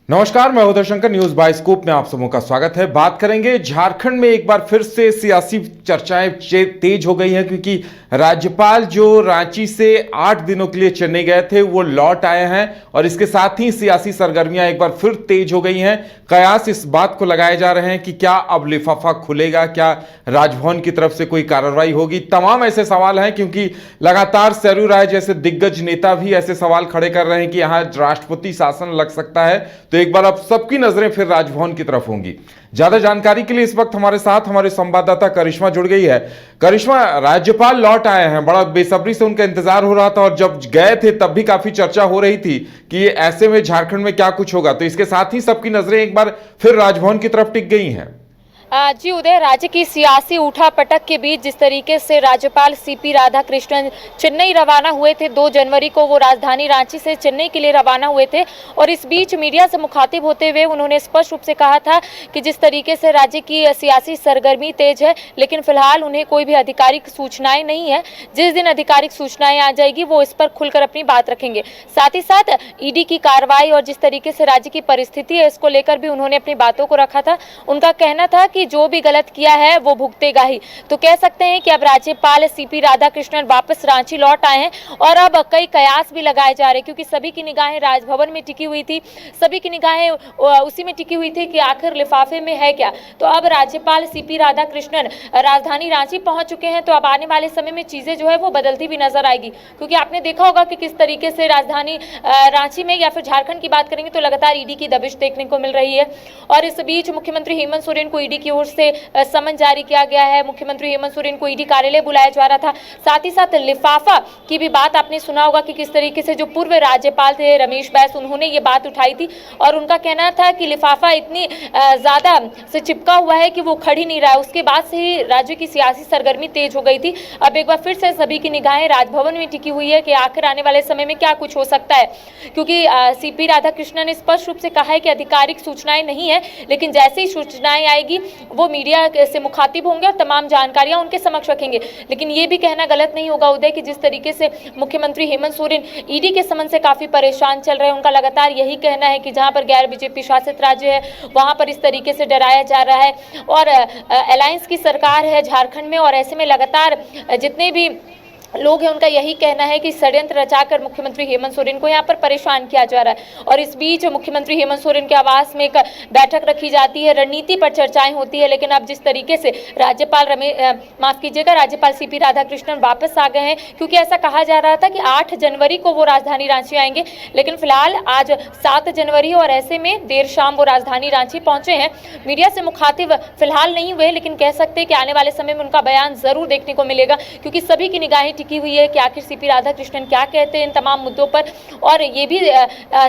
नमस्कार, मैं Uday Shankar. News bye scoop में आप सबों का स्वागत है। बात करेंगे झारखंड में एक बार फिर से सियासी चर्चाएं तेज हो गई हैं, क्योंकि राज्यपाल जो रांची से 8 दिनों के लिए चेन्नई गए थे वो लौट आए हैं और इसके साथ ही सियासी सरगर्मियां एक बार फिर तेज हो गई हैं। कयास इस बात को लगाए जा रहे हैं कि क्या अब लिफाफा खुलेगा, क्या राजभवन की तरफ से कोई कार्रवाई होगी। तमाम ऐसे सवाल हैं, क्योंकि लगातार सरयू राय जैसे दिग्गज नेता भी ऐसे सवाल खड़े कर रहे हैं कि यहां राष्ट्रपति शासन लग सकता है। तो एक बार अब सबकी नजरें फिर राजभवन की तरफ होंगी। ज्यादा जानकारी के लिए इस वक्त हमारे साथ हमारे संवाददाता करिश्मा जुड़ गई है। करिश्मा, राज्यपाल लौट आए हैं, बड़ा बेसब्री से उनका इंतजार हो रहा था और जब गए थे तब भी काफी चर्चा हो रही थी कि ऐसे में झारखंड में क्या कुछ होगा। तो इसके साथ ही सबकी नजरें एक बार फिर राजभवन की तरफ टिक गई हैं। जी उदय, राज्य की सियासी उठापटक के बीच जिस तरीके से राज्यपाल सीपी राधाकृष्णन चेन्नई रवाना हुए थे, 2 जनवरी को वो राजधानी रांची से चेन्नई के लिए रवाना हुए थे और इस बीच मीडिया से मुखातिब होते हुए उन्होंने स्पष्ट रूप से कहा था कि जिस तरीके से राज्य की सियासी सरगर्मी तेज है, लेकिन फिलहाल उन्हें कोई भी आधिकारिक सूचनाएं नहीं है। जिस दिन आधिकारिक सूचनाएं आ जाएगी वो इस पर खुलकर अपनी बात रखेंगे। साथ ही साथ ईडी की कार्रवाई और जिस तरीके से राज्य की परिस्थिति है, इसको लेकर भी उन्होंने अपनी बातों को रखा था। उनका कहना था कि जो भी गलत किया है वो भुगतेगा ही। तो कह सकते हैं कि अब राज्यपाल सीपी राधाकृष्णन वापस रांची लौट आए हैं और अब कई कयास भी लगाए जा रहे हैं, क्योंकि सभी की निगाहें राजभवन में टिकी हुई थी, सभी की निगाहें उसी में टिकी हुई थी कि आखिर लिफाफे में है क्या। तो अब राज्यपाल सीपी राधाकृष्णन राजधानी रांची पहुंच चुके हैं, तो अब आने वाले समय में चीजें जो है वो बदलती भी नजर आएगी, क्योंकि आपने देखा होगा कि किस तरीके से राजधानी रांची में या फिर झारखंड की बात करेंगे तो लगातार ईडी की दबिश देखने को मिल रही है। और इस बीच मुख्यमंत्री हेमंत सोरेन को ईडी की ओर से समन जारी किया गया है। मुख्यमंत्री हेमंत सोरेन को ईडी कार्यालय बुलाया जा रहा था। साथ ही साथ लिफाफा की भी बात आपने सुना होगा कि किस तरीके से जो पूर्व राज्यपाल थे रमेश बैस, उन्होंने ये बात उठाई थी और उनका कहना था कि लिफाफा इतनी ज्यादा से चिपका हुआ है कि वो खड़ ही नहीं रहा है। उसके बाद से ही राज्य की सियासी सरगर्मी तेज हो गई थी। अब एक बार फिर से सभी की निगाहें राजभवन में टिकी हुई है कि आखिर आने वाले समय में क्या कुछ हो सकता है, क्योंकि सीपी राधाकृष्णन ने स्पष्ट रूप से कहा है कि आधिकारिक सूचनाएं नहीं है, लेकिन जैसे ही सूचनाएं आएगी वो मीडिया से मुखातिब होंगे और तमाम जानकारियां उनके समक्ष रखेंगे। लेकिन ये भी कहना गलत नहीं होगा उदय कि जिस तरीके से मुख्यमंत्री हेमंत सोरेन ईडी के समन से काफी परेशान चल रहे हैं, उनका लगातार यही कहना है कि जहां पर गैर बीजेपी शासित राज्य है वहां पर इस तरीके से डराया जा रहा है और अलायंस की सरकार है झारखंड में, और ऐसे में लगातार जितने भी लोग हैं उनका यही कहना है कि षड्यंत्र रचाकर मुख्यमंत्री हेमंत सोरेन को यहाँ पर परेशान किया जा रहा है। और इस बीच मुख्यमंत्री हेमंत सोरेन के आवास में एक बैठक रखी जाती है, रणनीति पर चर्चाएं होती है। लेकिन अब जिस तरीके से राज्यपाल सीपी राधाकृष्णन वापस आ गए हैं, क्योंकि ऐसा कहा जा रहा था कि 8 जनवरी को वो राजधानी रांची आएंगे, लेकिन फिलहाल आज 7 जनवरी और ऐसे में देर शाम वो राजधानी रांची पहुंचे हैं। मीडिया से मुखातिब फिलहाल नहीं हुए, लेकिन कह सकते हैं कि आने वाले समय में उनका बयान जरूर देखने को मिलेगा, क्योंकि सभी की निगाहें टिकी हुई है कि आखिर सीपी राधाकृष्णन क्या कहते हैं इन तमाम मुद्दों पर। और ये भी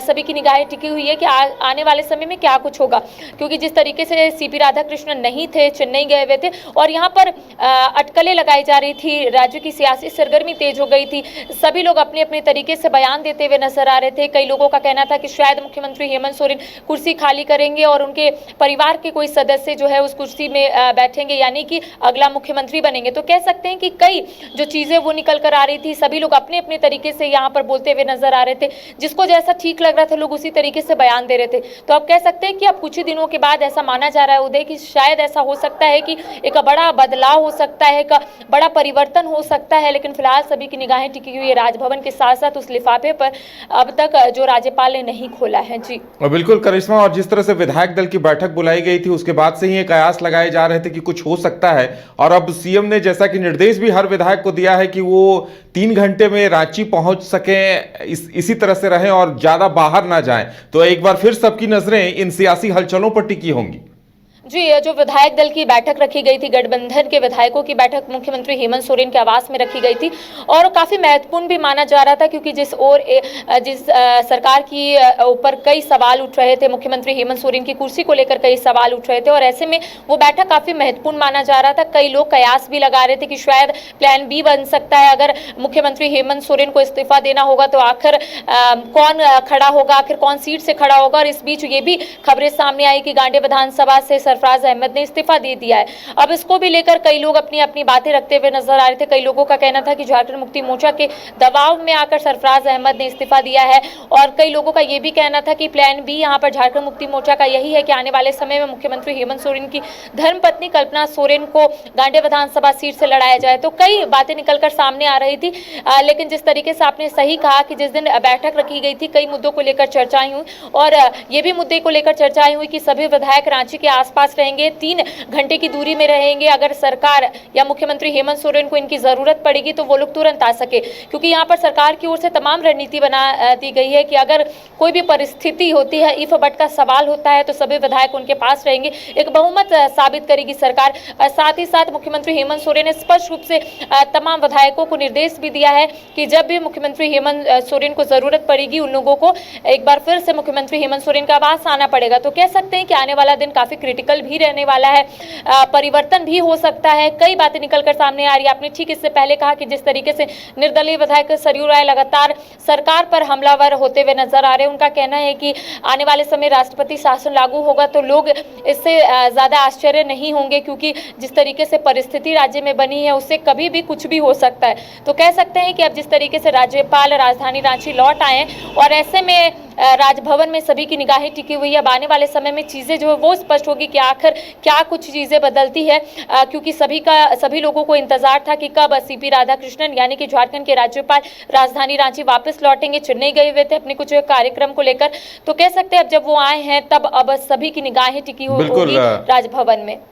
सभी की निगाहें टिकी हुई है कि आने वाले समय में क्या कुछ होगा, क्योंकि जिस तरीके से सीपी राधाकृष्णन नहीं थे, चेन्नई गए हुए थे और यहाँ पर अटकलें लगाई जा रही थी, राज्य की सियासी सरगर्मी तेज हो गई थी। सभी लोग अपने अपने तरीके से बयान देते हुए नजर आ रहे थे। कई लोगों का कहना था कि शायद मुख्यमंत्री हेमंत सोरेन कुर्सी खाली करेंगे और उनके परिवार के कोई सदस्य जो है उस कुर्सी में बैठेंगे, यानी कि अगला मुख्यमंत्री बनेंगे। तो कह सकते हैं कि कई जो चीजें वो निकल कर आ रही थी, सभी लोग अपने अपने तरीके से यहाँ पर बोलते हुए नजर आ रहे थे। जिसको जैसा ठीक लग रहा था लोग उसी तरीके से बयान दे रहे थे। तो अब कह सकते हैं कि अब कुछ ही दिनों के बाद ऐसा माना जा रहा है उदय कि शायद ऐसा हो सकता है कि एक बड़ा बदलाव हो सकता है, एक बड़ा परिवर्तन हो सकता है। लेकिन फिलहाल सभी की निगाहें टिकी हुई है राजभवन के साथ साथ उस लिफाफे पर अब तक जो राज्यपाल ने नहीं खोला है। जी बिल्कुल करिश्मा, और जिस तरह से विधायक दल की बैठक बुलाई गई थी उसके बाद से ही कयास लगाए जा रहे थे कि कुछ हो सकता है, और अब सीएम ने जैसा कि निर्देश भी हर विधायक को दिया है कि वो 3 घंटे में रांची पहुंच सकें, इसी तरह से रहें और ज्यादा बाहर ना जाएं। तो एक बार फिर सबकी नजरें इन सियासी हलचलों पर टिकी होंगी। जी, जो विधायक दल की बैठक रखी गई थी, गठबंधन के विधायकों की बैठक मुख्यमंत्री हेमंत सोरेन के आवास में रखी गई थी और काफी महत्वपूर्ण भी माना जा रहा था, क्योंकि जिस सरकार की ऊपर कई सवाल उठ रहे थे, मुख्यमंत्री हेमंत सोरेन की कुर्सी को लेकर कई सवाल उठ रहे थे और ऐसे में वो बैठक काफी महत्वपूर्ण माना जा रहा था। कई लोग कयास भी लगा रहे थे कि शायद प्लान बी बन सकता है, अगर मुख्यमंत्री हेमंत सोरेन को इस्तीफा देना होगा तो आखिर कौन खड़ा होगा, आखिर कौन सीट से खड़ा होगा। और इस बीच ये भी खबरें सामने आई कि गांडे विधानसभा से सरफराज अहमद ने इस्तीफा दे दिया है। अब इसको भी लेकर कई लोग अपनी अपनी बातें रखते हुए नजर आ रहे थे। कई लोगों का कहना था कि झारखंड मुक्ति मोर्चा के दबाव में आकर सरफराज अहमद ने इस्तीफा दिया है, और कई लोगों का यह भी कहना था कि प्लान बी यहाँ पर झारखंड मुक्ति मोर्चा का यही है कि आने वाले समय में मुख्यमंत्री हेमंत सोरेन की धर्मपत्नी कल्पना सोरेन को गांडेय विधानसभा सीट से लड़ाया जाए। तो कई बातें निकलकर सामने आ रही थी, लेकिन जिस तरीके से आपने सही कहा कि जिस दिन बैठक रखी गई थी कई मुद्दों को लेकर चर्चाएं हुई, और ये भी मुद्दे को लेकर चर्चाएं हुई कि सभी विधायक रांची के आसपास रहेंगे, 3 घंटे की दूरी में रहेंगे। अगर सरकार या मुख्यमंत्री हेमंत सोरेन को इनकी जरूरत पड़ेगी तो वो लोग तुरंत आ सके, क्योंकि यहाँ पर सरकार की ओर से तमाम रणनीति बना दी गई है कि अगर कोई भी परिस्थिति होती है, इफ बट का सवाल होता है, तो सभी विधायक उनके पास रहेंगे। एक बहुमत साबित करेगी सरकार। साथ ही साथ मुख्यमंत्री हेमंत सोरेन ने स्पष्ट रूप से तमाम विधायकों को निर्देश भी दिया है कि जब भी मुख्यमंत्री हेमंत सोरेन को जरूरत पड़ेगी, उन लोगों को एक बार फिर से मुख्यमंत्री हेमंत सोरेन का आवाज आना पड़ेगा। तो कह सकते हैं कि आने वाला दिन काफी क्रिटिकल भी रहने वाला है, परिवर्तन भी हो सकता है। कई बातें निकलकर सामने आ रही है। आपने ठीक इससे पहले कहा कि जिस तरीके से निर्दलीय विधायक सरयू राय लगातार सरकार पर हमलावर होते हुए नजर आ रहे हैं, उनका कहना है कि आने वाले समय राष्ट्रपति शासन लागू होगा तो लोग इससे ज्यादा आश्चर्य नहीं होंगे, क्योंकि जिस तरीके से परिस्थिति राज्य में बनी है उससे कभी भी कुछ भी हो सकता है। तो कह सकते हैं कि अब जिस तरीके से राज्यपाल राजधानी रांची लौट आए और ऐसे में राजभवन में सभी की निगाहें टिकी हुई है, अब आने वाले समय में चीजें जो है वो स्पष्ट होगी कि आखिर क्या कुछ चीजें बदलती है, क्योंकि सभी लोगों को इंतजार था कि कब सीपी राधाकृष्णन यानी कि झारखंड के राज्यपाल राजधानी रांची वापस लौटेंगे। चेन्नई गए हुए थे अपने कुछ कार्यक्रम को लेकर, तो कह सकते हैं अब जब वो आए हैं तब अब सभी की निगाहें टिकी होगी राजभवन में।